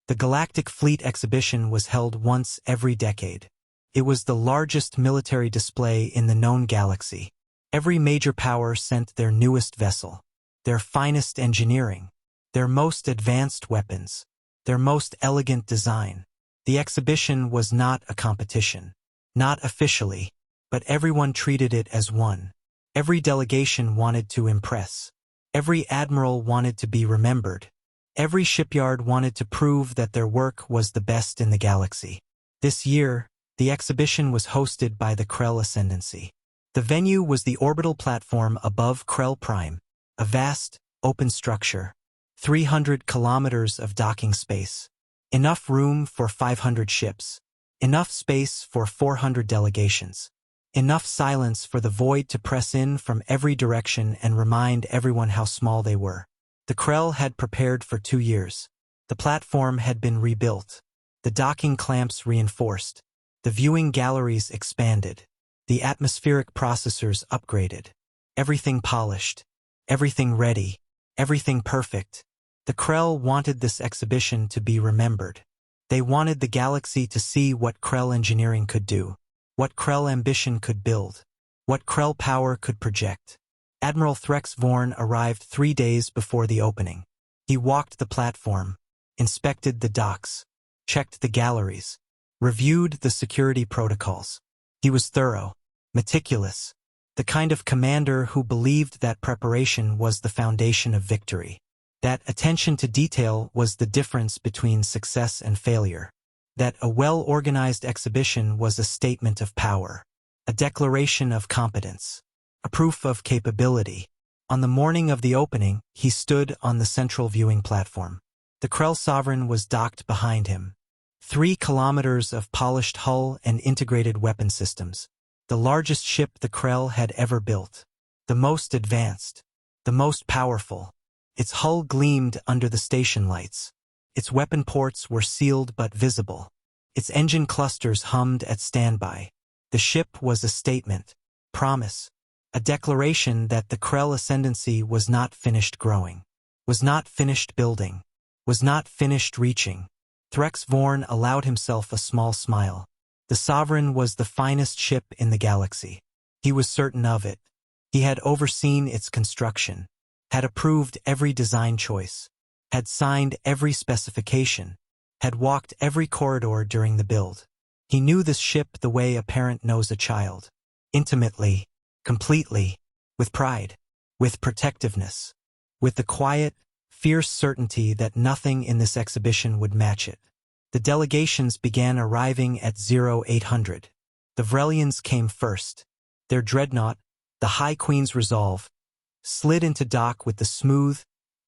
The Galactic Fleet Exhibition was held once every decade. It was the largest military display in the known galaxy. Every major power sent their newest vessel, their finest engineering, their most advanced weapons, their most elegant design. The exhibition was not a competition, not officially, but everyone treated it as one. Every delegation wanted to impress. Every admiral wanted to be remembered. Every shipyard wanted to prove that their work was the best in the galaxy. This year, the exhibition was hosted by the Krell Ascendancy. The venue was the orbital platform above Krell Prime, a vast, open structure, 300 kilometers of docking space, enough room for 500 ships, enough space for 400 delegations, enough silence for the void to press in from every direction and remind everyone how small they were. The Krell had prepared for 2 years. The platform had been rebuilt, the docking clamps reinforced, the viewing galleries expanded, the atmospheric processors upgraded, everything polished, everything ready, everything perfect. The Krell wanted this exhibition to be remembered. They wanted the galaxy to see what Krell engineering could do, what Krell ambition could build, what Krell power could project. Admiral Threx Vaughn arrived 3 days before the opening. He walked the platform, inspected the docks, checked the galleries, reviewed the security protocols. He was thorough, meticulous, the kind of commander who believed that preparation was the foundation of victory. That attention to detail was the difference between success and failure. That a well-organized exhibition was a statement of power, a declaration of competence, a proof of capability. On the morning of the opening, he stood on the central viewing platform. The Krell Sovereign was docked behind him. 3 kilometers of polished hull and integrated weapon systems. The largest ship the Krell had ever built. The most advanced. The most powerful. Its hull gleamed under the station lights. Its weapon ports were sealed but visible. Its engine clusters hummed at standby. The ship was a statement, promise, a declaration that the Krell Ascendancy was not finished growing, was not finished building, was not finished reaching. Threx Vaughn allowed himself a small smile. The Sovereign was the finest ship in the galaxy. He was certain of it. He had overseen its construction, had approved every design choice, had signed every specification, had walked every corridor during the build. He knew this ship the way a parent knows a child, intimately, completely, with pride, with protectiveness, with the quiet, fierce certainty that nothing in this exhibition would match it. The delegations began arriving at 0800. The Vrelians came first. Their dreadnought, the High Queen's Resolve, slid into dock with the smooth,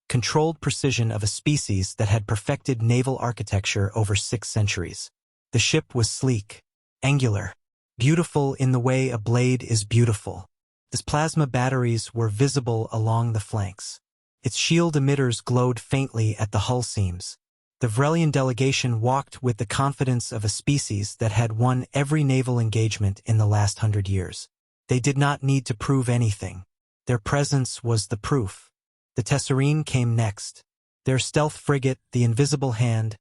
controlled precision of a species that had perfected naval architecture over 6 centuries. The ship was sleek, angular, beautiful in the way a blade is beautiful. Its plasma batteries were visible along the flanks. Its shield emitters glowed faintly at the hull seams. The Vrelian delegation walked with the confidence of a species that had won every naval engagement in the last 100 years. They did not need to prove anything. Their presence was the proof. The Tesserine came next. Their stealth frigate, the Invisible Hand,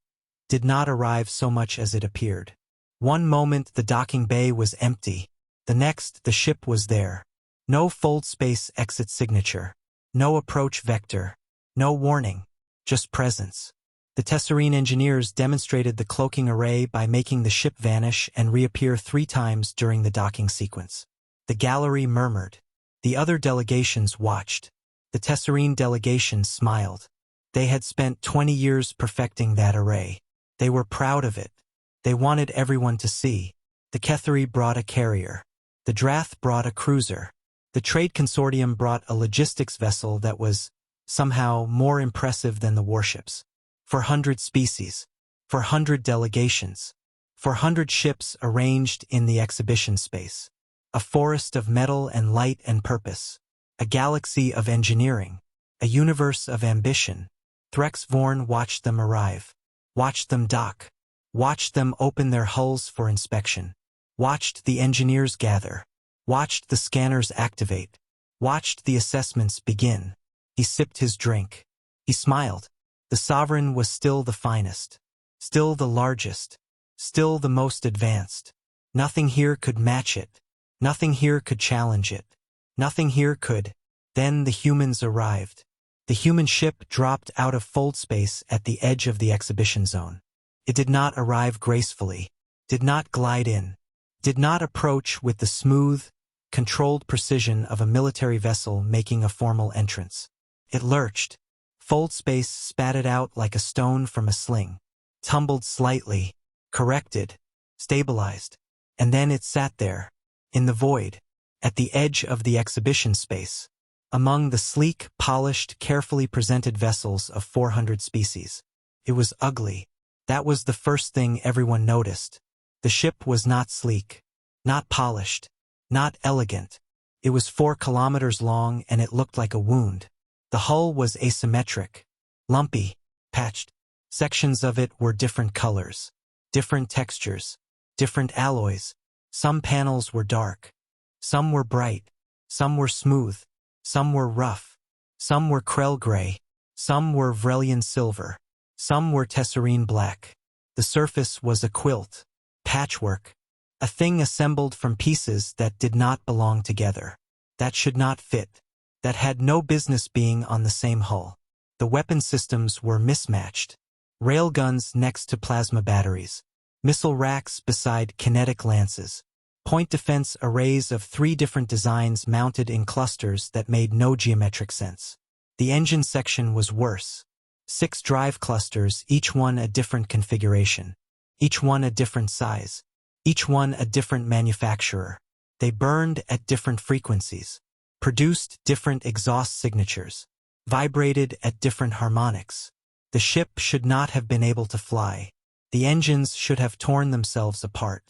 did not arrive so much as it appeared. One moment the docking bay was empty. The next the ship was there. No fold space exit signature. No approach vector. No warning. Just presence. The Tesserine engineers demonstrated the cloaking array by making the ship vanish and reappear 3 times during the docking sequence. The gallery murmured. The other delegations watched. The Tesserine delegation smiled. They had spent 20 years perfecting that array. They were proud of it. They wanted everyone to see. The Ketheri brought a carrier. The Drath brought a cruiser. The Trade Consortium brought a logistics vessel that was, somehow, more impressive than the warships. 400 species. 400 delegations. 400 ships arranged in the exhibition space. A forest of metal and light and purpose. A galaxy of engineering. A universe of ambition. Threx Vaughn watched them arrive. Watched them dock. Watched them open their hulls for inspection. Watched the engineers gather. Watched the scanners activate. Watched the assessments begin. He sipped his drink. He smiled. The Sovereign was still the finest. Still the largest. Still the most advanced. Nothing here could match it. Nothing here could challenge it. Nothing here could. Then the humans arrived. The human ship dropped out of fold space at the edge of the exhibition zone. It did not arrive gracefully, did not glide in, did not approach with the smooth, controlled precision of a military vessel making a formal entrance. It lurched. Fold space spat it out like a stone from a sling, tumbled slightly, corrected, stabilized, and then it sat there, in the void, at the edge of the exhibition space, among the sleek, polished, carefully presented vessels of 400 species. It was ugly. That was the first thing everyone noticed. The ship was not sleek, not polished, not elegant. It was 4 kilometers long and it looked like a wound. The hull was asymmetric, lumpy, patched. Sections of it were different colors, different textures, different alloys. Some panels were dark. Some were bright. Some were smooth. Some were rough. Some were Krell gray. Some were Vrelian silver. Some were tesserine black. The surface was a quilt, patchwork, a thing assembled from pieces that did not belong together, that should not fit, that had no business being on the same hull. The weapon systems were mismatched. Railguns next to plasma batteries, missile racks beside kinetic lances, point defense arrays of 3 different designs mounted in clusters that made no geometric sense. The engine section was worse. 6 drive clusters, each one a different configuration, each one a different size, each one a different manufacturer. They burned at different frequencies, produced different exhaust signatures, vibrated at different harmonics. The ship should not have been able to fly. The engines should have torn themselves apart.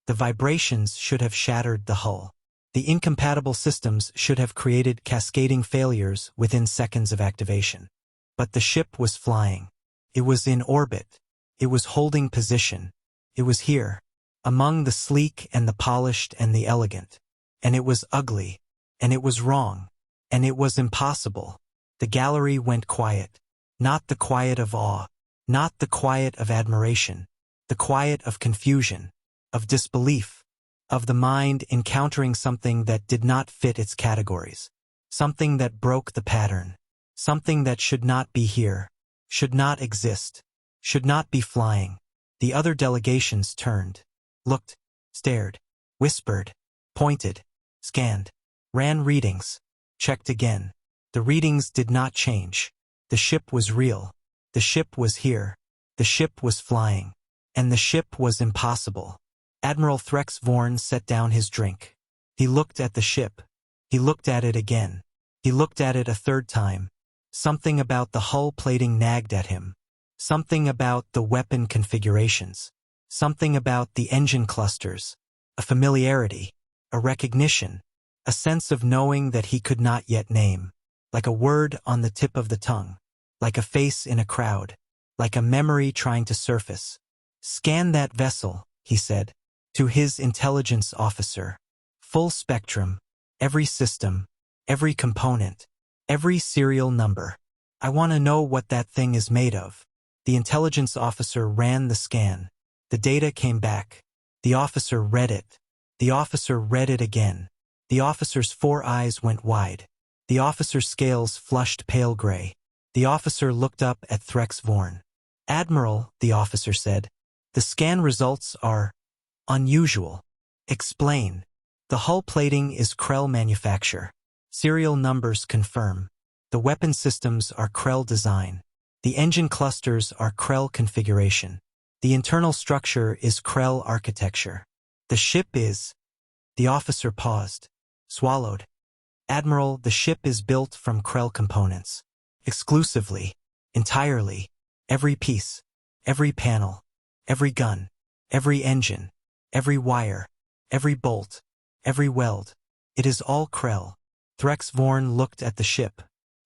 The vibrations should have shattered the hull. The incompatible systems should have created cascading failures within seconds of activation. But the ship was flying. It was in orbit. It was holding position. It was here, among the sleek and the polished and the elegant. And it was ugly. And it was wrong. And it was impossible. The gallery went quiet. Not the quiet of awe. Not the quiet of admiration. The quiet of confusion, of disbelief, of the mind encountering something that did not fit its categories. Something that broke the pattern. Something that should not be here, should not exist, should not be flying. The other delegations turned, looked, stared, whispered, pointed, scanned, ran readings, checked again. The readings did not change. The ship was real. The ship was here. The ship was flying. And the ship was impossible. Admiral Threx Vaughn set down his drink. He looked at the ship. He looked at it again. He looked at it a 3rd time. Something about the hull plating nagged at him. Something about the weapon configurations. Something about the engine clusters. A familiarity. A recognition. A sense of knowing that he could not yet name. Like a word on the tip of the tongue. Like a face in a crowd. Like a memory trying to surface. "Scan that vessel," he said, to his intelligence officer. "Full spectrum. Every system. Every component. Every serial number. I want to know what that thing is made of." The intelligence officer ran the scan. The data came back. The officer read it. The officer read it again. The officer's 4 eyes went wide. The officer's scales flushed pale gray. The officer looked up at Threx Vaughn. "Admiral," the officer said, "the scan results are unusual." "Explain." "The hull plating is Krell manufacture. Serial numbers confirm. The weapon systems are Krell design. The engine clusters are Krell configuration. The internal structure is Krell architecture. The ship is..." The officer paused, swallowed. "Admiral, the ship is built from Krell components. Exclusively. Entirely. Every piece. Every panel. Every gun. Every engine. Every wire. Every bolt. Every weld. It is all Krell." Threx Vaughn looked at the ship.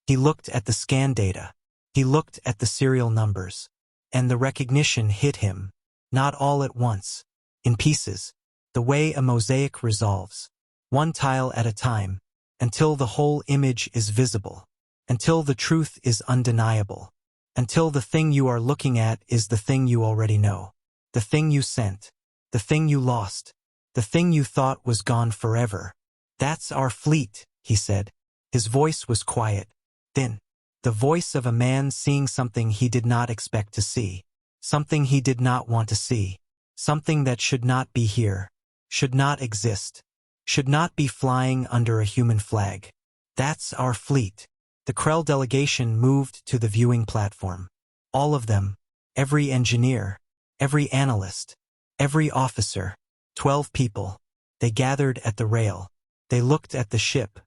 He looked at the scan data. He looked at the serial numbers. And the recognition hit him. Not all at once. In pieces. The way a mosaic resolves. 1 tile at a time. Until the whole image is visible. Until the truth is undeniable. Until the thing you are looking at is the thing you already know. The thing you sent. The thing you lost. The thing you thought was gone forever. That's our fleet, he said. His voice was quiet, thin. The voice of a man seeing something he did not expect to see. Something he did not want to see. Something that should not be here. Should not exist. Should not be flying under a human flag. That's our fleet. The Krell delegation moved to the viewing platform. All of them. Every engineer. Every analyst. Every officer. 12 people. They gathered at the rail. They looked at the ship.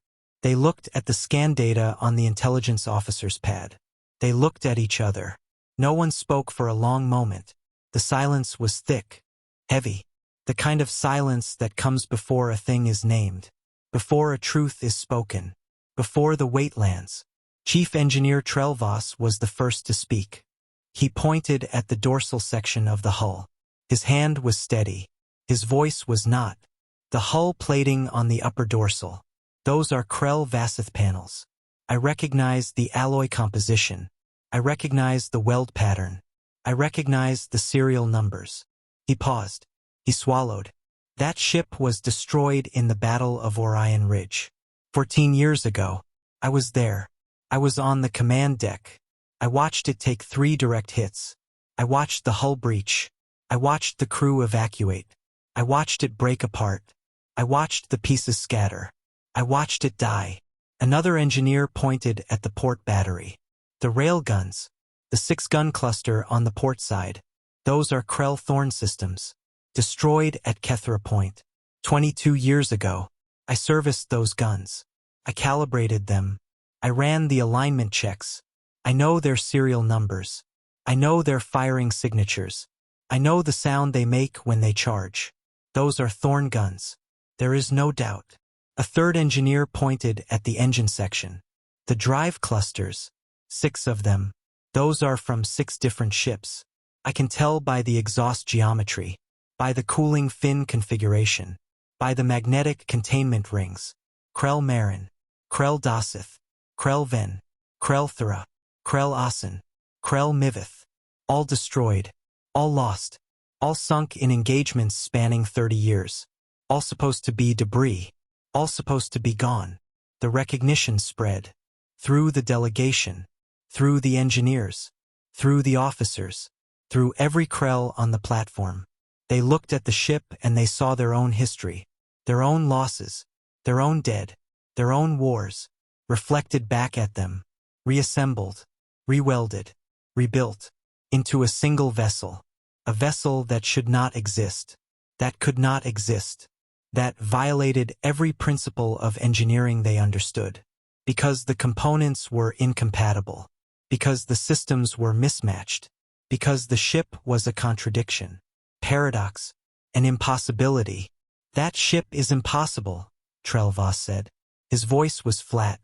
They looked at the scan data on the intelligence officer's pad. They looked at each other. No one spoke for a long moment. The silence was thick, heavy. The kind of silence that comes before a thing is named. Before a truth is spoken. Before the weight lands. Chief Engineer Krell Vaughn was the first to speak. He pointed at the dorsal section of the hull. His hand was steady. His voice was not. The hull plating on the upper dorsal. Those are Krell Vasith panels. I recognize the alloy composition. I recognize the weld pattern. I recognize the serial numbers. He paused. He swallowed. That ship was destroyed in the Battle of Orion Ridge. 14 years ago. I was there. I was on the command deck. I watched it take 3 direct hits. I watched the hull breach. I watched the crew evacuate. I watched it break apart. I watched the pieces scatter. I watched it die. Another engineer pointed at the port battery. The rail guns. The 6-gun cluster on the port side. Those are Krell Thorn systems. Destroyed at Kethra Point. 22 years ago. I serviced those guns. I calibrated them. I ran the alignment checks. I know their serial numbers. I know their firing signatures. I know the sound they make when they charge. Those are Thorn guns. There is no doubt. A third engineer pointed at the engine section. The drive clusters. 6 of them. Those are from 6 different ships. I can tell by the exhaust geometry, by the cooling fin configuration, by the magnetic containment rings. Krell Marin, Krell Dasith, Krell Ven, Krell Thera, Krell Asen, Krell Mivith. All destroyed. All lost. All sunk in engagements spanning 30 years. All supposed to be debris. All supposed to be gone. The recognition spread. Through the delegation. Through the engineers. Through the officers. Through every Krell on the platform. They looked at the ship and they saw their own history. Their own losses. Their own dead. Their own wars. Reflected back at them. Reassembled. Rewelded. Rebuilt. Into a single vessel. A vessel that should not exist. That could not exist. That violated every principle of engineering they understood. Because the components were incompatible. Because the systems were mismatched. Because the ship was a contradiction. Paradox. An impossibility. That ship is impossible, Krell Vaughn said. His voice was flat.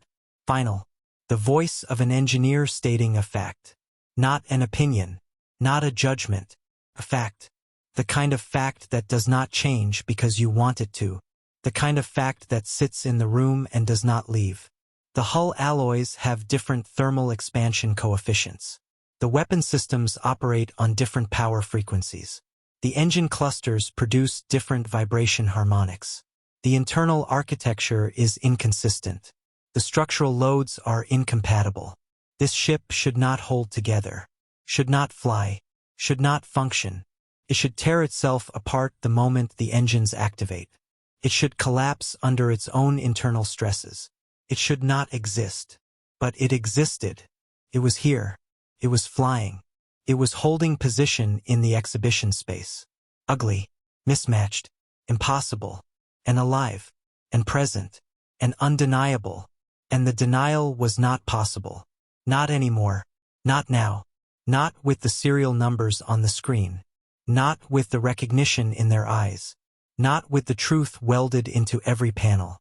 Final. The voice of an engineer stating a fact. Not an opinion. Not a judgment. A fact. The kind of fact that does not change because you want it to. The kind of fact that sits in the room and does not leave. The hull alloys have different thermal expansion coefficients. The weapon systems operate on different power frequencies. The engine clusters produce different vibration harmonics. The internal architecture is inconsistent. The structural loads are incompatible. This ship should not hold together. Should not fly. Should not function. It should tear itself apart the moment the engines activate. It should collapse under its own internal stresses. It should not exist. But it existed. It was here. It was flying. It was holding position in the exhibition space. Ugly, mismatched, impossible, and alive, and present, and undeniable. And the denial was not possible. Not anymore. Not now. Not with the serial numbers on the screen. Not with the recognition in their eyes. Not with the truth welded into every panel.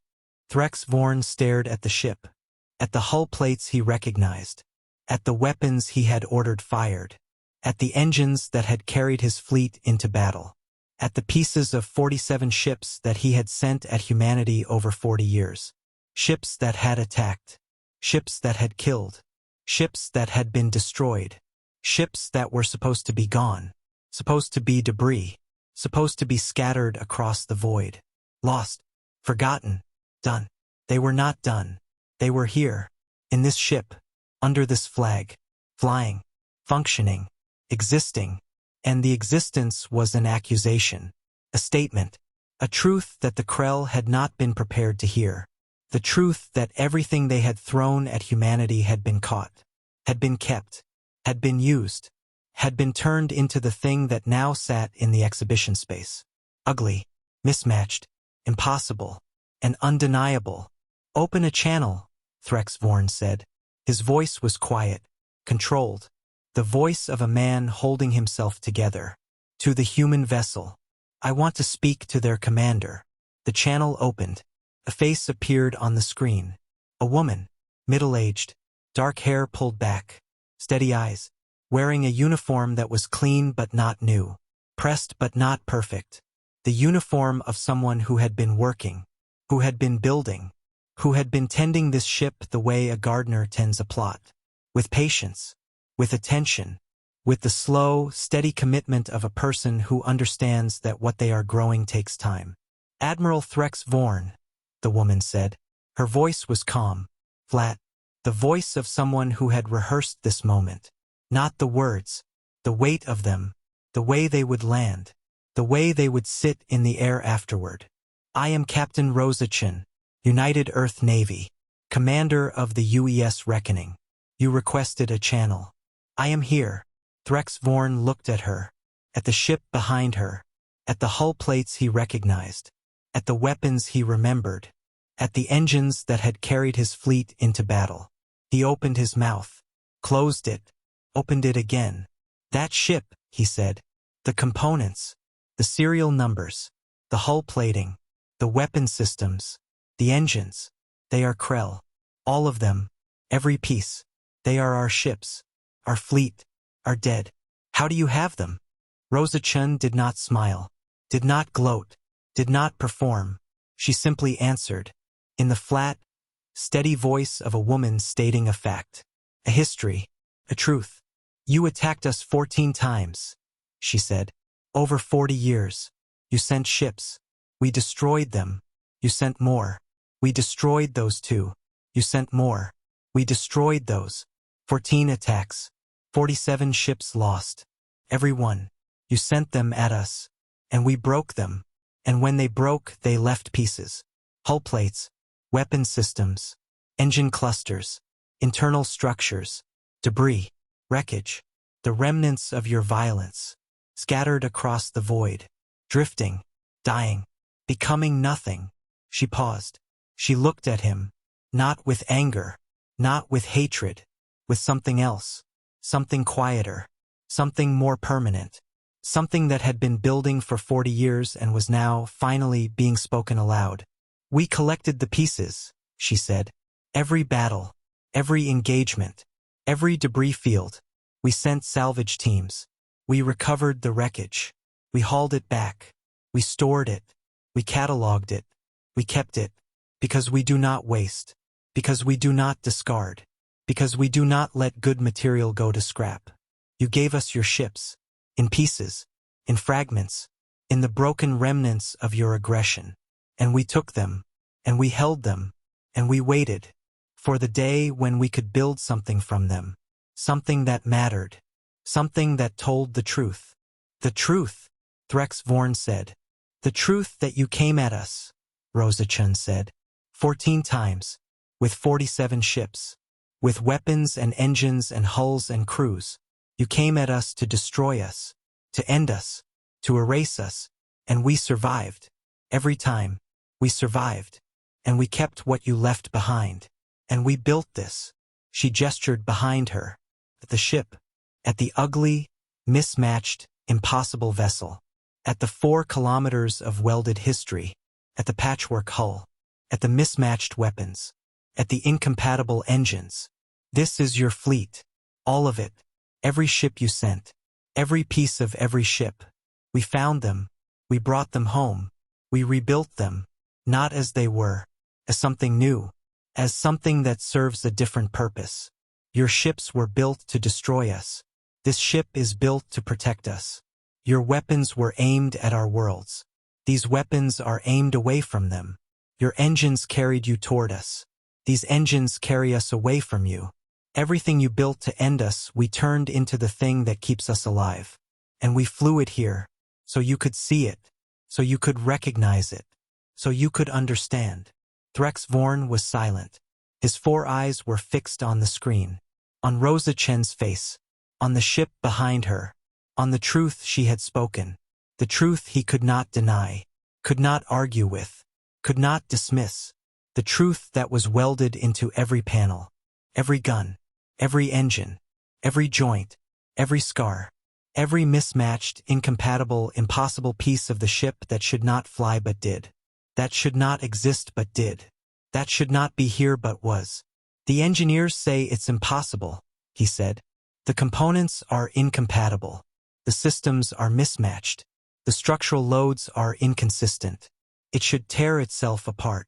Threx Vaughn stared at the ship. At the hull plates he recognized. At the weapons he had ordered fired. At the engines that had carried his fleet into battle. At the pieces of 47 ships that he had sent at humanity over 40 years. Ships that had attacked. Ships that had killed. Ships that had been destroyed. Ships that were supposed to be gone, supposed to be debris, supposed to be scattered across the void. Lost, forgotten, done. They were not done. They were here, in this ship, under this flag, flying, functioning, existing, and the existence was an accusation, a statement, a truth that the Krell had not been prepared to hear, the truth that everything they had thrown at humanity had been caught, had been kept, had been used, had been turned into the thing that now sat in the exhibition space. Ugly, mismatched, impossible, and undeniable. Open a channel, Threx Vaughn said. His voice was quiet, controlled, the voice of a man holding himself together. To the human vessel. I want to speak to their commander. The channel opened. A face appeared on the screen. A woman, middle-aged, dark hair pulled back, steady eyes, wearing a uniform that was clean but not new, pressed but not perfect. The uniform of someone who had been working, who had been building, who had been tending this ship the way a gardener tends a plot, with patience, with attention, with the slow, steady commitment of a person who understands that what they are growing takes time. Admiral Threx Vaughn, the woman said. Her voice was calm, flat, the voice of someone who had rehearsed this moment. Not the words, the weight of them, the way they would land, the way they would sit in the air afterward. I am Captain Rosachin, United Earth Navy, commander of the UES Reckoning. You requested a channel. I am here. Threx Vaughn looked at her, at the ship behind her, at the hull plates he recognized, at the weapons he remembered, at the engines that had carried his fleet into battle. He opened his mouth, closed it, opened it again. That ship, he said, the components, the serial numbers, the hull plating, the weapon systems, the engines, they are Krell. All of them, every piece. They are our ships, our fleet, our dead. How do you have them? Rosachin did not smile, did not gloat, did not perform. She simply answered, in the flat, steady voice of a woman stating a fact, a history, a truth. You attacked us 14 times, she said. Over 40 years. You sent ships. We destroyed them. You sent more. We destroyed those too. You sent more. We destroyed those. 14 attacks. 47 ships lost. Every one. You sent them at us. And we broke them. And when they broke, they left pieces. Hull plates, weapon systems, engine clusters, internal structures, debris, wreckage, the remnants of your violence, scattered across the void, drifting, dying, becoming nothing. She paused. She looked at him, not with anger, not with hatred, with something else, something quieter, something more permanent, something that had been building for 40 years and was now, finally, being spoken aloud. We collected the pieces, she said. Every battle, every engagement, every debris field. We sent salvage teams. We recovered the wreckage. We hauled it back. We stored it. We cataloged it. We kept it. Because we do not waste. Because we do not discard. Because we do not let good material go to scrap. You gave us your ships. In pieces. In fragments. In the broken remnants of your aggression. And we took them. And we held them. And we waited. For the day when we could build something from them. Something that mattered. Something that told the truth. The truth, Threx Vaughn said. The truth that you came at us, Rosachin said. 14 times. With 47 ships. With weapons and engines and hulls and crews. You came at us to destroy us. To end us. To erase us. And we survived. Every time. We survived. And we kept what you left behind. And we built this. She gestured behind her. At the ship. At the ugly, mismatched, impossible vessel. At the 4 kilometers of welded history. At the patchwork hull. At the mismatched weapons. At the incompatible engines. This is your fleet. All of it. Every ship you sent. Every piece of every ship. We found them. We brought them home. We rebuilt them. Not as they were. As something new. As something that serves a different purpose. Your ships were built to destroy us. This ship is built to protect us. Your weapons were aimed at our worlds. These weapons are aimed away from them. Your engines carried you toward us. These engines carry us away from you. Everything you built to end us, we turned into the thing that keeps us alive. And we flew it here, so you could see it, so you could recognize it, so you could understand. Threx Vaughn was silent. His 4 eyes were fixed on the screen, on Rosa Chen's face, on the ship behind her, on the truth she had spoken, the truth he could not deny, could not argue with, could not dismiss, the truth that was welded into every panel, every gun, every engine, every joint, every scar, every mismatched, incompatible, impossible piece of the ship that should not fly but did, that should not exist but did, that should not be here but was. The engineers say it's impossible, he said. The components are incompatible. The systems are mismatched. The structural loads are inconsistent. It should tear itself apart.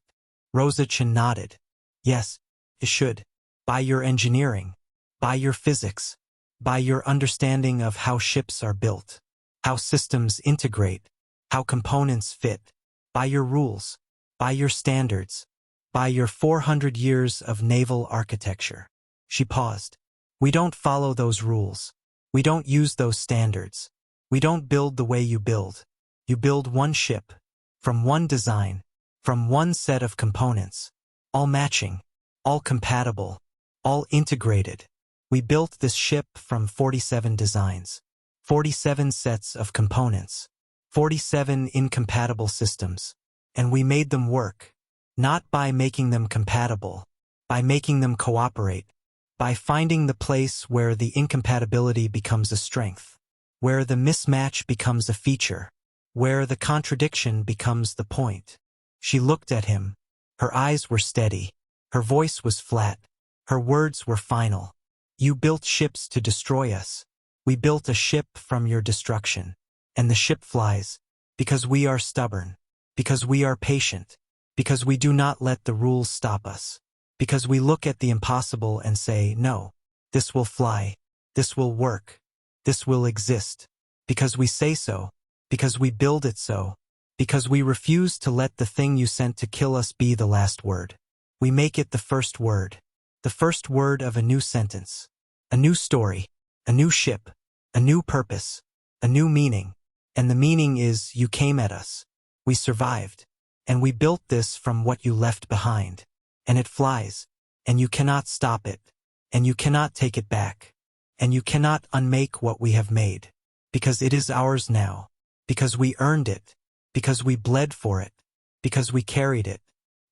Rosa Chen nodded. Yes, it should. By your engineering. By your physics. By your understanding of how ships are built. How systems integrate. How components fit. By your rules. By your standards. By your 400 years of naval architecture. She paused. We don't follow those rules. We don't use those standards. We don't build the way you build. You build one ship, from one design, from one set of components, all matching, all compatible, all integrated. We built this ship from 47 designs, 47 sets of components, 47 incompatible systems, and we made them work, not by making them compatible, by making them cooperate, by finding the place where the incompatibility becomes a strength, where the mismatch becomes a feature, where the contradiction becomes the point. She looked at him. Her eyes were steady. Her voice was flat. Her words were final. You built ships to destroy us. We built a ship from your destruction. And the ship flies, because we are stubborn, because we are patient, because we do not let the rules stop us. Because we look at the impossible and say, no, this will fly, this will work, this will exist. Because we say so, because we build it so, because we refuse to let the thing you sent to kill us be the last word. We make it the first word of a new sentence, a new story, a new ship, a new purpose, a new meaning. And the meaning is you came at us. We survived. And we built this from what you left behind. And it flies, and you cannot stop it, and you cannot take it back, and you cannot unmake what we have made, because it is ours now, because we earned it, because we bled for it, because we carried it,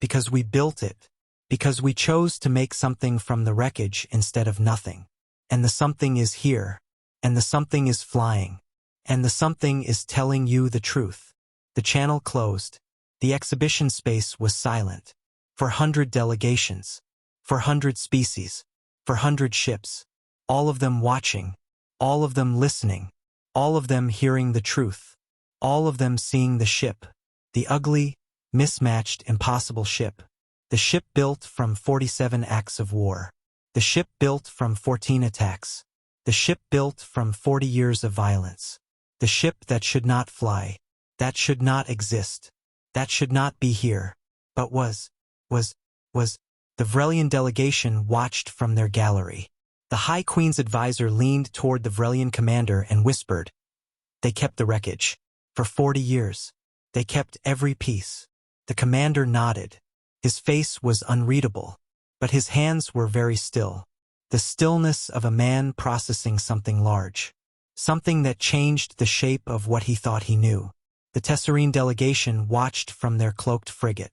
because we built it, because we chose to make something from the wreckage instead of nothing. And the something is here, and the something is flying, and the something is telling you the truth. The channel closed. The exhibition space was silent. For 100 delegations, for 100 species, for 100 ships, all of them watching, all of them listening, all of them hearing the truth, all of them seeing the ship, the ugly, mismatched, impossible ship, the ship built from 47 acts of war, the ship built from 14 attacks, the ship built from 40 years of violence, the ship that should not fly, that should not exist, that should not be here, but was. The Vrelian delegation watched from their gallery. The High Queen's advisor leaned toward the Vrelian commander and whispered, "They kept the wreckage. For 40 years. They kept every piece." The commander nodded. His face was unreadable, but his hands were very still. The stillness of a man processing something large. Something that changed the shape of what he thought he knew. The Tesserine delegation watched from their cloaked frigate.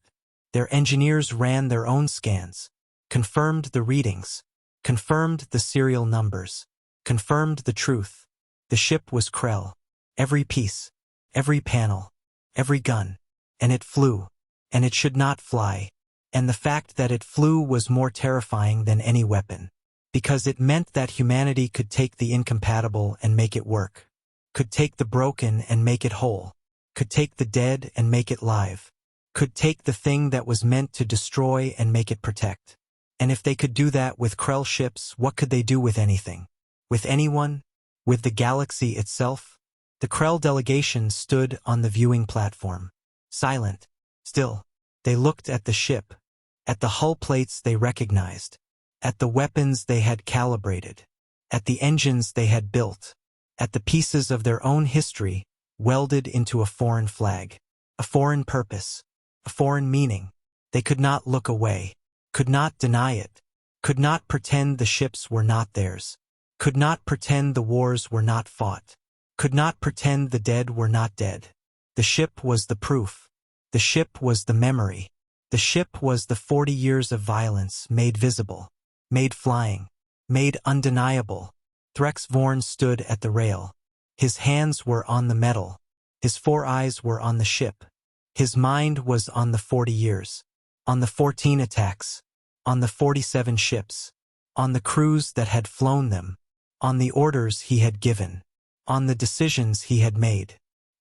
Their engineers ran their own scans, confirmed the readings, confirmed the serial numbers, confirmed the truth. The ship was Krell. Every piece, every panel, every gun. And it flew. And it should not fly. And the fact that it flew was more terrifying than any weapon. Because it meant that humanity could take the incompatible and make it work. Could take the broken and make it whole. Could take the dead and make it live. Could take the thing that was meant to destroy and make it protect. And if they could do that with Krell ships, what could they do with anything? With anyone? With the galaxy itself, the Krell delegation stood on the viewing platform. Silent, still, they looked at the ship, at the hull plates they recognized, at the weapons they had calibrated, at the engines they had built, at the pieces of their own history welded into a foreign flag, a foreign purpose, a foreign meaning. They could not look away, could not deny it, could not pretend the ships were not theirs, could not pretend the wars were not fought, could not pretend the dead were not dead. The ship was the proof. The ship was the memory. The ship was the 40 years of violence made visible, made flying, made undeniable. Threx Vaughn stood at the rail. His hands were on the metal. His 4 eyes were on the ship. His mind was on the 40 years, on the 14 attacks, on the 47 ships, on the crews that had flown them, on the orders he had given, on the decisions he had made,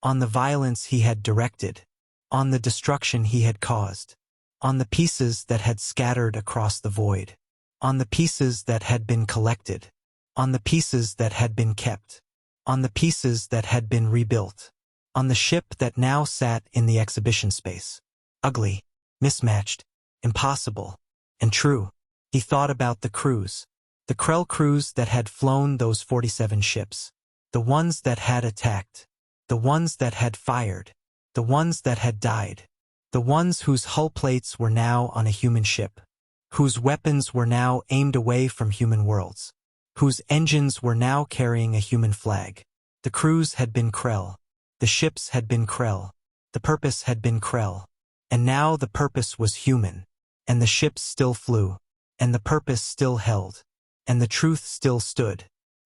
on the violence he had directed, on the destruction he had caused, on the pieces that had scattered across the void, on the pieces that had been collected, on the pieces that had been kept, on the pieces that had been rebuilt, on the ship that now sat in the exhibition space. Ugly, mismatched, impossible, and true. He thought about the crews, the Krell crews that had flown those 47 ships, the ones that had attacked, the ones that had fired, the ones that had died, the ones whose hull plates were now on a human ship, whose weapons were now aimed away from human worlds, whose engines were now carrying a human flag. The crews had been Krell, the ships had been Krell, the purpose had been Krell, and now the purpose was human, and the ships still flew, and the purpose still held, and the truth still stood.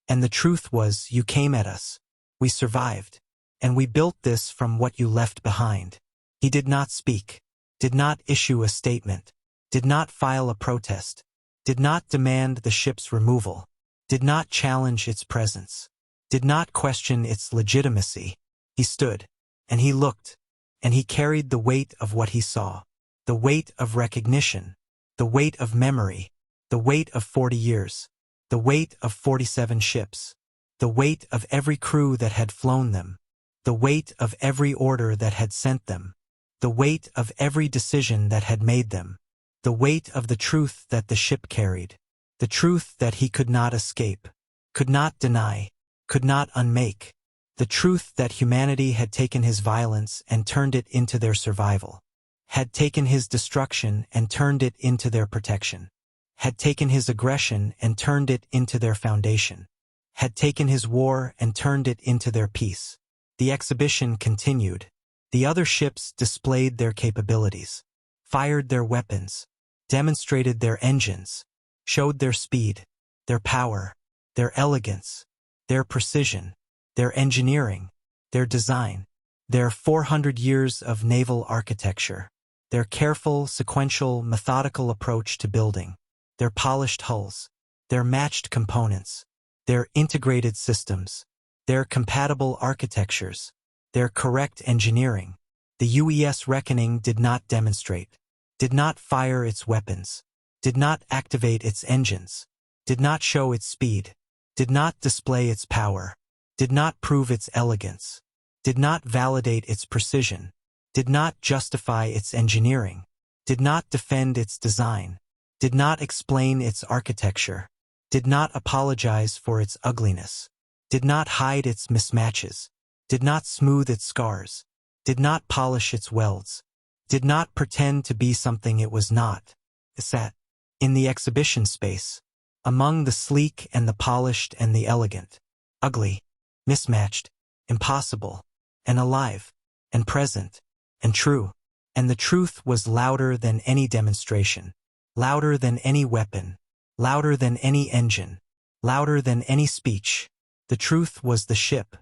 And the truth was, you came at us, we survived, and we built this from what you left behind. He did not speak, did not issue a statement, did not file a protest, did not demand the ship's removal, did not challenge its presence, did not question its legitimacy. He stood, and he looked, and he carried the weight of what he saw, the weight of recognition, the weight of memory, the weight of 40 years, the weight of 47 ships, the weight of every crew that had flown them, the weight of every order that had sent them, the weight of every decision that had made them, the weight of the truth that the ship carried, the truth that he could not escape, could not deny, could not unmake, the truth that humanity had taken his violence and turned it into their survival, had taken his destruction and turned it into their protection, had taken his aggression and turned it into their foundation, had taken his war and turned it into their peace. The exhibition continued. The other ships displayed their capabilities, fired their weapons, demonstrated their engines, showed their speed, their power, their elegance, their precision, their engineering, their design, their 400 years of naval architecture, their careful, sequential, methodical approach to building, their polished hulls, their matched components, their integrated systems, their compatible architectures, their correct engineering. The UES reckoning did not demonstrate, did not fire its weapons, did not activate its engines, did not show its speed, did not display its power, did not prove its elegance, did not validate its precision, did not justify its engineering, did not defend its design, did not explain its architecture, did not apologize for its ugliness, did not hide its mismatches, did not smooth its scars, did not polish its welds, did not pretend to be something it was not. It sat in the exhibition space, among the sleek and the polished and the elegant, ugly, mismatched, impossible, and alive, and present, and true. And the truth was louder than any demonstration, louder than any weapon, louder than any engine, louder than any speech. The truth was the ship.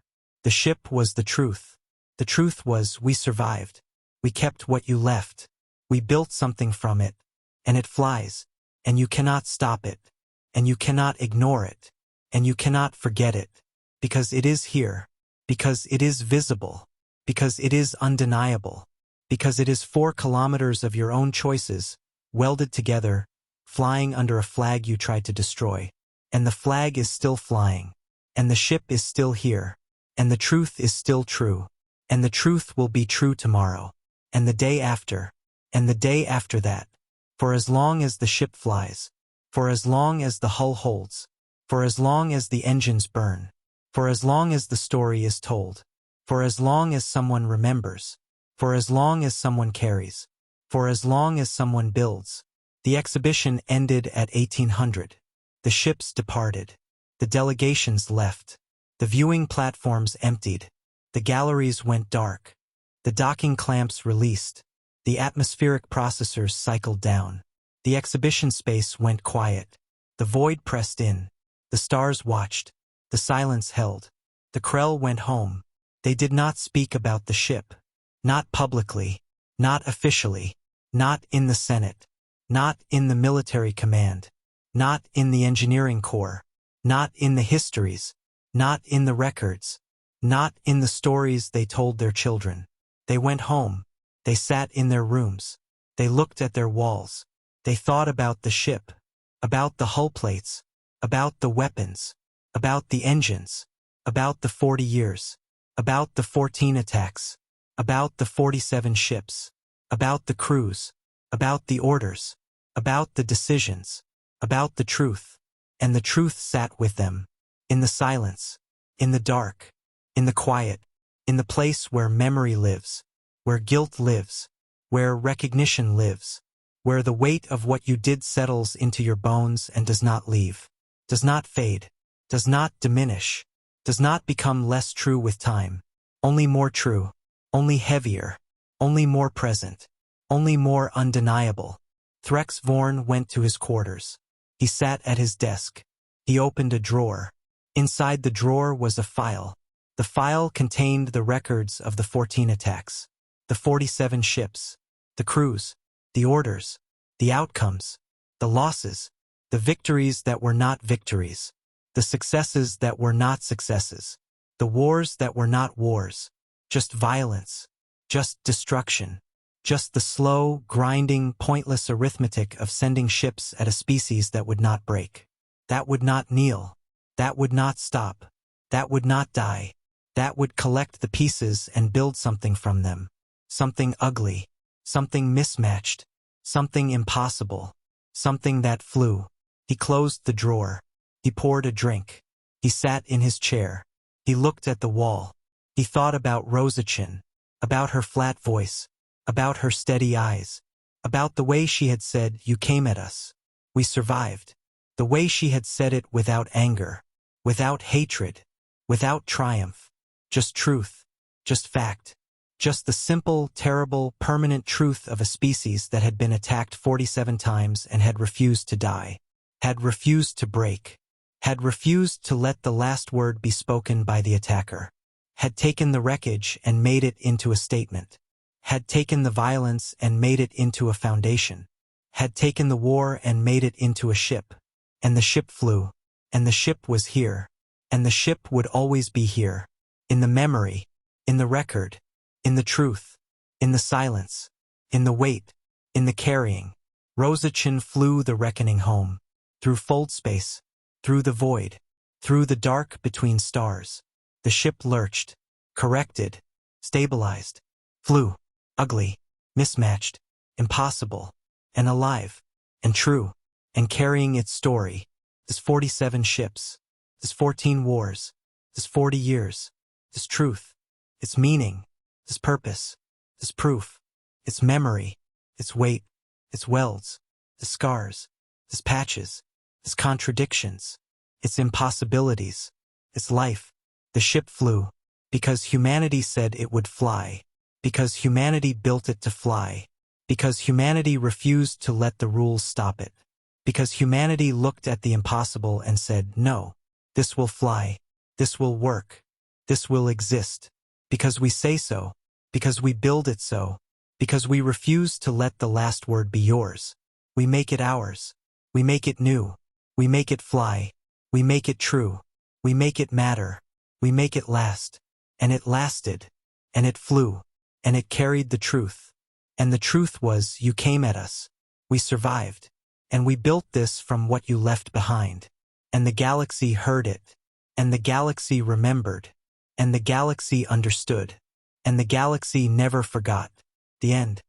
The ship was the truth. The truth was, we survived. We kept what you left. We built something from it, and it flies, and you cannot stop it, and you cannot ignore it, and you cannot forget it, because it is here, because it is visible, because it is undeniable, because it is 4 kilometers of your own choices, welded together, flying under a flag you tried to destroy, and the flag is still flying, and the ship is still here, and the truth is still true, and the truth will be true tomorrow, and the day after, and the day after that, for as long as the ship flies, for as long as the hull holds, for as long as the engines burn, for as long as the story is told, for as long as someone remembers, for as long as someone carries, for as long as someone builds. The exhibition ended at 1800. The ships departed. The delegations left. The viewing platforms emptied. The galleries went dark. The docking clamps released. The atmospheric processors cycled down. The exhibition space went quiet. The void pressed in. The stars watched. The silence held. The Krell went home. They did not speak about the ship. Not publicly. Not officially. Not in the Senate. Not in the military command. Not in the engineering corps. Not in the histories. Not in the records. Not in the stories they told their children. They went home. They sat in their rooms. They looked at their walls. They thought about the ship. About the hull plates. About the weapons. About the engines. About the 40 years. About the 14 attacks. About the 47 ships. About the crews. About the orders. About the decisions. About the truth. And the truth sat with them. In the silence. In the dark. In the quiet. In the place where memory lives. Where guilt lives. Where recognition lives. Where the weight of what you did settles into your bones and does not leave. Does not fade. Does not diminish. Does not become less true with time. Only more true. Only heavier. Only more present. Only more undeniable. Threx Vaughn went to his quarters. He sat at his desk. He opened a drawer. Inside the drawer was a file. The file contained the records of the 14 attacks, the 47 ships, the crews, the orders, the outcomes, the losses, the victories that were not victories, the successes that were not successes, the wars that were not wars, just violence, just destruction. Just the slow, grinding, pointless arithmetic of sending ships at a species that would not break, that would not kneel, that would not stop, that would not die, that would collect the pieces and build something from them, something ugly, something mismatched, something impossible, something that flew. He closed the drawer. He poured a drink. He sat in his chair. He looked at the wall. He thought about Rosachin, about her flat voice, about her steady eyes, about the way she had said, "You came at us. We survived." The way she had said it without anger, without hatred, without triumph. Just truth, just fact, just the simple, terrible, permanent truth of a species that had been attacked 47 times and had refused to die, had refused to break, had refused to let the last word be spoken by the attacker, had taken the wreckage and made it into a statement, had taken the violence and made it into a foundation, had taken the war and made it into a ship. And the ship flew, and the ship was here, and the ship would always be here, in the memory, in the record, in the truth, in the silence, in the weight, in the carrying. Rosachin flew the reckoning home, through fold space, through the void, through the dark between stars. The ship lurched, corrected, stabilized, flew, ugly, mismatched, impossible, and alive, and true, and carrying its story. This 47 ships, this 14 wars, this 40 years, this truth, its meaning, this purpose, this proof, its memory, its weight, its welds, the scars, its patches, its contradictions, its impossibilities, its life. The ship flew, because humanity said it would fly, because humanity built it to fly, because humanity refused to let the rules stop it, because humanity looked at the impossible and said, "No, this will fly, this will work, this will exist, because we say so, because we build it so, because we refuse to let the last word be yours. We make it ours, we make it new, we make it fly, we make it true, we make it matter, we make it last." And it lasted, and it flew, and it carried the truth. And the truth was, you came at us, we survived, and we built this from what you left behind. And the galaxy heard it, And the galaxy remembered. And the galaxy understood. And the galaxy never forgot. The end.